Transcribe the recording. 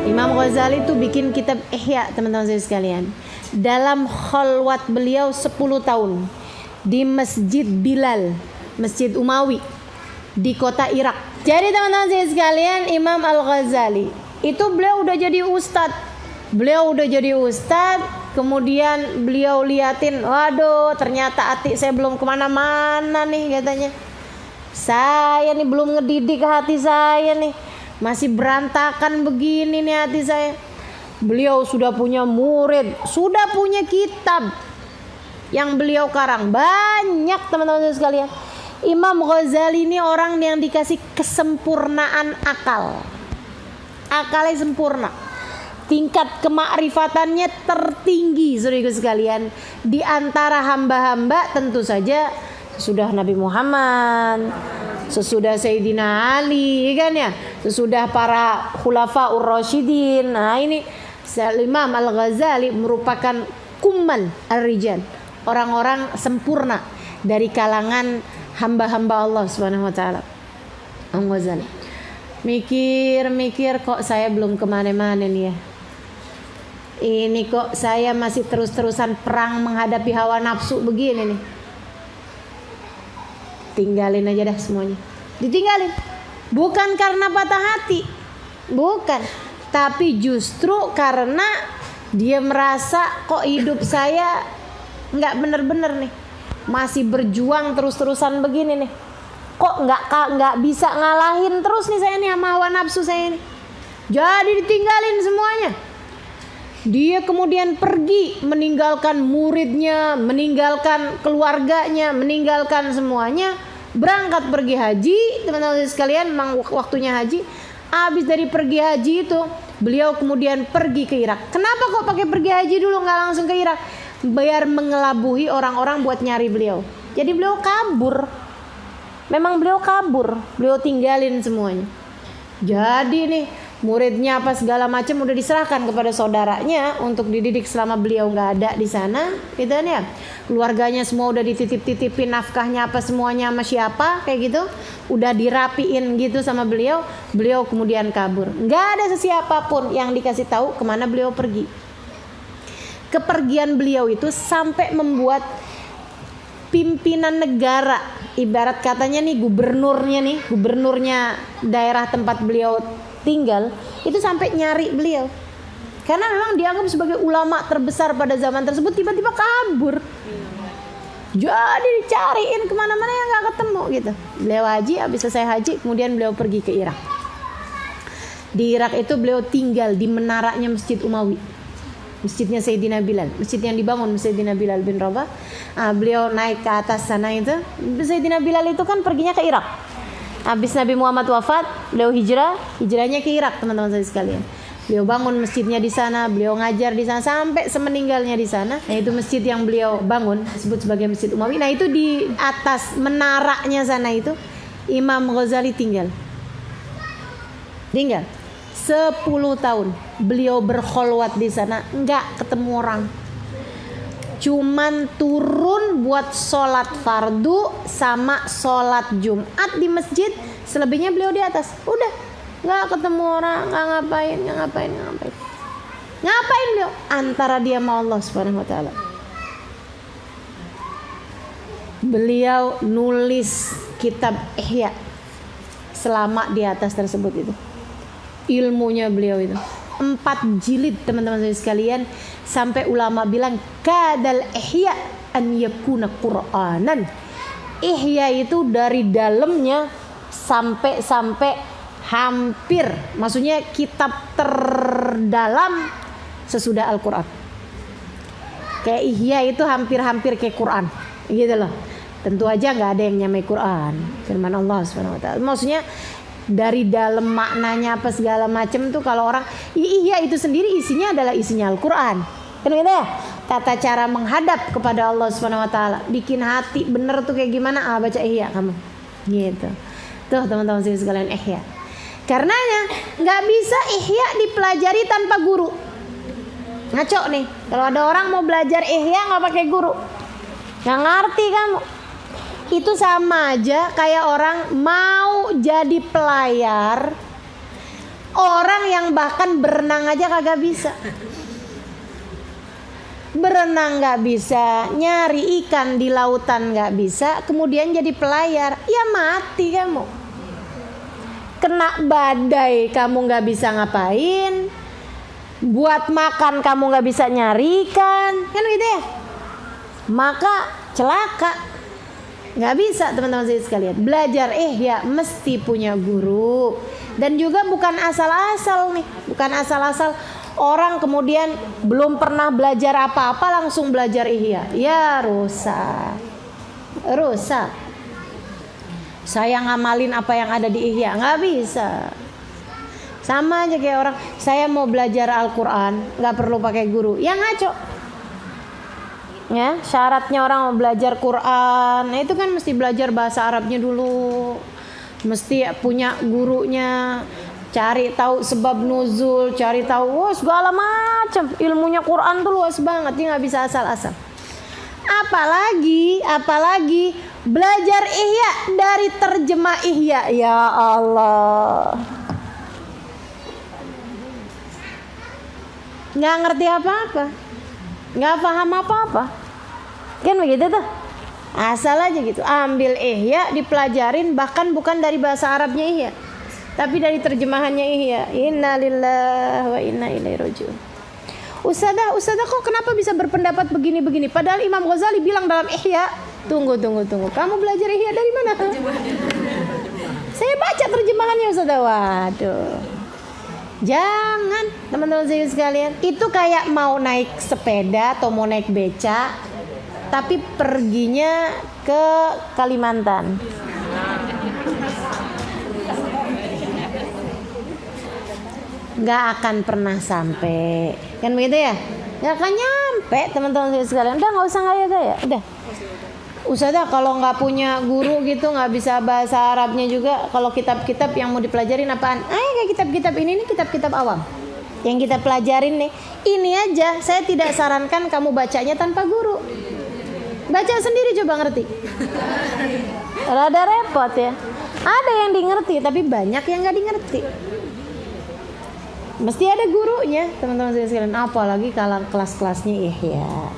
Imam Ghazali tuh bikin kitab Ihya, teman-teman saya sekalian. Dalam khalwat beliau 10 tahun di Masjid Bilal, Masjid Umawi di kota Irak. Jadi teman-teman saya sekalian, Imam Al-Ghazali itu beliau udah jadi ustadz. Kemudian beliau liatin, waduh ternyata hati saya belum kemana-mana nih katanya. Saya nih belum ngedidik hati saya nih, masih berantakan begini nih hati saya. Beliau sudah punya murid, sudah punya kitab yang beliau karang banyak, teman-teman sekalian. Imam Ghazali ini orang yang dikasih kesempurnaan akal. Akalnya sempurna. Tingkat kemakrifatannya tertinggi, saudara sekalian. Di antara hamba-hamba tentu saja sesudah Nabi Muhammad, sesudah Sayyidina Ali, kan ya, sesudah para khulafaur rasyidin. Nah, ini Imam Al-Ghazali merupakan kummal ar-rijal, orang-orang sempurna dari kalangan hamba-hamba Allah Subhanahu wa taala. Imam Ghazali mikir kok saya belum kemana-mana nih ya. Ini kok saya masih terus-terusan perang menghadapi hawa nafsu begini nih. Tinggalin aja dah semuanya. Ditinggalin. Bukan karena patah hati. Bukan. Tapi justru karena dia merasa kok hidup saya nggak bener-bener nih. Masih berjuang terus-terusan begini nih. Kok nggak bisa ngalahin terus nih saya nih sama hawa nafsu saya nih. Jadi ditinggalin semuanya. Dia kemudian pergi meninggalkan muridnya, meninggalkan keluarganya, meninggalkan semuanya, berangkat pergi haji. Teman-teman sekalian, memang waktunya haji. Habis dari pergi haji itu, beliau kemudian pergi ke Irak. Kenapa kok pakai pergi haji dulu, nggak langsung ke Irak? Biar mengelabuhi orang-orang buat nyari beliau. Jadi beliau kabur. Memang beliau kabur, beliau tinggalin semuanya. Jadi nih muridnya apa segala macam udah diserahkan kepada saudaranya untuk dididik selama beliau nggak ada di sana, gitu kan ya. Keluarganya semua udah dititip-titipin nafkahnya apa semuanya sama siapa kayak gitu, udah dirapiin gitu sama beliau. Beliau kemudian kabur, nggak ada sesiapapun yang dikasih tahu kemana beliau pergi. Kepergian beliau itu sampai membuat pimpinan negara, ibarat katanya nih gubernurnya daerah tempat beliau tinggal itu sampai nyari beliau karena memang dianggap sebagai ulama terbesar pada zaman tersebut, tiba-tiba kabur. Jadi dicariin kemana-mana yang nggak ketemu gitu. Beliau haji, habis selesai haji kemudian beliau pergi ke Irak. Di Irak itu beliau tinggal di menaranya Masjid Umawi, masjidnya Sayyidina Bilal, masjid yang dibangun Sayyidina Bilal bin Rabah. Beliau naik ke atas sana itu. Sayyidina Bilal itu kan perginya ke Irak. Habis Nabi Muhammad wafat, beliau hijrahnya ke Irak, teman-teman saya sekalian. Beliau bangun masjidnya di sana, beliau ngajar di sana sampai semeninggalnya di sana. Nah, itu masjid yang beliau bangun disebut sebagai Masjid Umawi. Nah, itu di atas menaranya sana itu Imam Ghazali tinggal 10 tahun. Beliau berkholwat di sana, enggak ketemu orang. Cuman turun buat sholat fardu sama sholat Jumat di masjid. Selebihnya beliau di atas. Udah, nggak ketemu orang, nggak ngapain. Ngapain beliau? Antara dia sama Allah Subhanahu Wa Taala. Beliau nulis kitab Ihya selama di atas tersebut itu. Ilmunya beliau itu 4 jilid, teman-teman saya sekalian, sampai ulama bilang kadal ihya an yakuna Qur'anan. Ihya itu dari dalamnya sampai hampir, maksudnya kitab terdalam sesudah Al-Qur'an. Kayak Ihya itu hampir-hampir kayak Qur'an, gitu loh. Tentu aja nggak ada yang nyamai Qur'an, firman Allah Subhanahu Wa Taala. Maksudnya dari dalam maknanya apa segala macam tuh, kalau orang Ihya itu sendiri isinya adalah isinya Al-Qur'an. Kan gitu ya? Tata cara menghadap kepada Allah Subhanahu Wa Taala, bikin hati bener tuh kayak gimana? Baca Ihya kamu. Gitu. Tuh teman-teman sekalian, Ihya. Karenanya nggak bisa Ihya dipelajari tanpa guru. Ngaco nih. Kalau ada orang mau belajar Ihya nggak pakai guru, nggak ngerti kamu. Itu sama aja kayak orang mau jadi pelayar, Orang yang bahkan berenang aja kagak bisa. Berenang gak bisa, nyari ikan di lautan gak bisa, kemudian jadi pelayar, ya mati kamu. Kena badai kamu gak bisa ngapain, buat makan kamu gak bisa nyari ikan, kan gitu ya. Maka celaka. Gak bisa teman-teman saya sekalian. Belajar ya mesti punya guru. Dan juga bukan asal-asal nih, bukan asal-asal. Orang kemudian belum pernah belajar apa-apa langsung belajar ihya. Ya rusak. Rusak. Saya ngamalin apa yang ada di ihya, nggak bisa. Sama aja kayak orang, saya mau belajar Al-Quran, nggak perlu pakai guru. Ya ngaco. Ya, syaratnya orang mau belajar Quran, nah itu kan mesti belajar bahasa Arabnya dulu. Mesti punya gurunya. Cari tahu sebab nuzul, cari tahu segala macam. Ilmunya Quran tuh luas banget, dia nggak bisa asal-asal. Apalagi belajar ihya dari terjemah ihya. Ya Allah, nggak ngerti apa-apa, nggak paham apa-apa, kan begitu tuh. Asal aja gitu, ambil ihya dipelajarin, bahkan bukan dari bahasa Arabnya ihya, tapi dari terjemahannya ihya. Innalillahi wa inna ilaihi raji'un. Ustazah kok kenapa bisa berpendapat begini-begini? Padahal Imam Ghazali bilang dalam ihya. Tunggu. Kamu belajar ihya dari mana? Saya baca terjemahannya Ustazah. Waduh. Jangan teman-teman saya sekalian. Itu kayak mau naik sepeda atau mau naik beca, tapi perginya ke Kalimantan. Nggak akan pernah sampai, kan begitu ya? Nggak akan nyampe teman-teman saya sekalian. Udah nggak usah gaya-gaya, udah. Ustazah kalau nggak punya guru gitu, nggak bisa bahasa Arabnya juga, kalau kitab-kitab yang mau dipelajarin apaan? Kayak kitab-kitab ini nih, kitab-kitab awam yang kita pelajarin nih. Ini aja saya tidak sarankan kamu bacanya tanpa guru. Baca sendiri coba ngerti. Rada repot ya. Ada yang dimengerti tapi banyak yang nggak dimengerti. Mesti ada gurunya teman-teman sekalian, apalagi kalau kelas-kelasnya ihya.